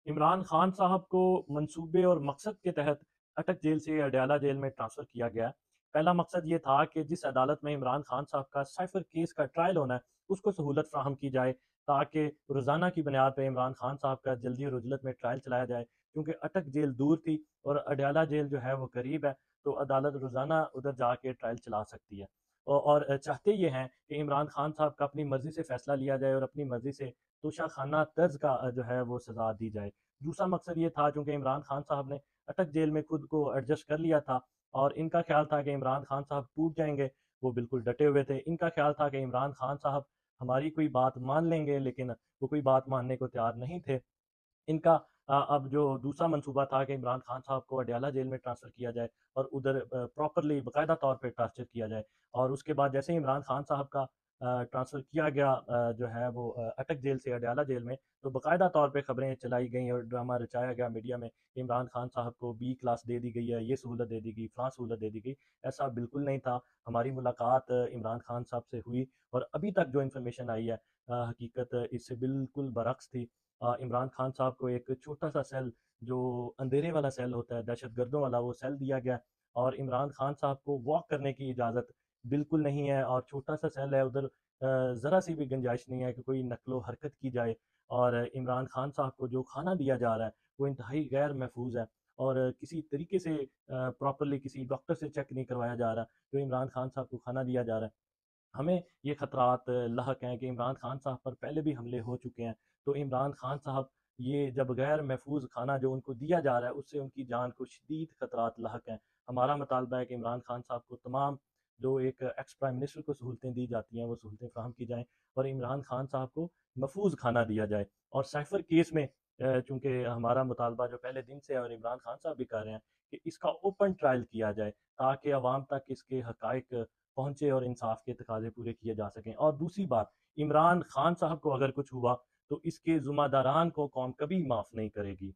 عمران خان صاحب کو منصوبے اور مقصد کے تحت اٹک جیل سے اڈیالہ جیل میں ٹرانسفر کیا گیا ہے۔ پہلا مقصد یہ تھا کہ جس عدالت میں عمران خان صاحب کا سائفر کیس کا ٹرائل ہونا ہے اس کو سہولت فراہم کی جائے، تاکہ روزانہ کی بنیاد پہ عمران خان صاحب کا جلدی اور عجلت میں ٹرائل چلایا جائے، کیونکہ اٹک جیل دور تھی اور اڈیالہ جیل جو ہے وہ قریب ہے، تو عدالت روزانہ ادھر جا کے ٹرائل چلا سکتی ہے۔ اور چاہتے یہ ہیں کہ عمران خان صاحب کا اپنی مرضی سے فیصلہ لیا جائے اور اپنی مرضی سے توشہ خانہ طرز کا جو ہے وہ سزا دی جائے۔ دوسرا مقصد یہ تھا، چونکہ عمران خان صاحب نے اٹک جیل میں خود کو ایڈجسٹ کر لیا تھا اور ان کا خیال تھا کہ عمران خان صاحب ٹوٹ جائیں گے، وہ بالکل ڈٹے ہوئے تھے۔ ان کا خیال تھا کہ عمران خان صاحب ہماری کوئی بات مان لیں گے، لیکن وہ کوئی بات ماننے کو تیار نہیں تھے۔ ان کا اب جو دوسرا منصوبہ تھا کہ عمران خان صاحب کو اڈیالہ جیل میں ٹرانسفر کیا جائے اور ادھر پراپرلی باقاعدہ طور پہ ٹارچر کیا جائے، اور اس کے بعد جیسے ہی عمران خان صاحب کا ٹرانسفر کیا گیا جو ہے وہ اٹک جیل سے اڈیالہ جیل میں، تو باقاعدہ طور پہ خبریں چلائی گئیں اور ڈرامہ رچایا گیا میڈیا میں کہ عمران خان صاحب کو بی کلاس دے دی گئی ہے، یہ سہولت دے دی گئی، فلاں سہولت دے دی گئی۔ ایسا بالکل نہیں تھا۔ ہماری ملاقات عمران خان صاحب سے ہوئی اور ابھی تک جو انفارمیشن آئی ہے حقیقت اس سے بالکل برعکس تھی۔ عمران خان صاحب کو ایک چھوٹا سا سیل، جو اندھیرے والا سیل ہوتا ہے دہشت گردوں والا، وہ سیل دیا گیا، اور عمران خان صاحب کو واک کرنے کی اجازت بالکل نہیں ہے، اور چھوٹا سا سیل ہے ادھر، ذرا سی بھی گنجائش نہیں ہے کہ کوئی نقل و حرکت کی جائے، اور عمران خان صاحب کو جو کھانا دیا جا رہا ہے وہ انتہائی غیر محفوظ ہے، اور کسی طریقے سے پراپرلی کسی ڈاکٹر سے چیک نہیں کروایا جا رہا جو عمران خان صاحب کو کھانا دیا جا رہا ہے۔ ہمیں یہ خطرات لاحق ہیں کہ عمران خان صاحب پر پہلے بھی حملے ہو چکے ہیں، تو عمران خان صاحب یہ جب غیر محفوظ کھانا جو ان کو دیا جا رہا ہے اس سے ان کی جان کو شدید خطرات لاحق ہیں۔ ہمارا مطالبہ ہے کہ عمران خان صاحب کو تمام جو ایک ایکس پرائم منسٹر کو سہولتیں دی جاتی ہیں وہ سہولتیں فراہم کی جائیں، اور عمران خان صاحب کو محفوظ کھانا دیا جائے، اور سائفر کیس میں چونکہ ہمارا مطالبہ جو پہلے دن سے ہے اور عمران خان صاحب بھی کر رہے ہیں کہ اس کا اوپن ٹرائل کیا جائے، تاکہ عوام تک اس کے حقائق پہنچے اور انصاف کے تقاضے پورے کیے جا سکیں۔ اور دوسری بات، عمران خان صاحب کو اگر کچھ ہوا تو اس کے ذمہ داران کو قوم کبھی معاف نہیں کرے گی۔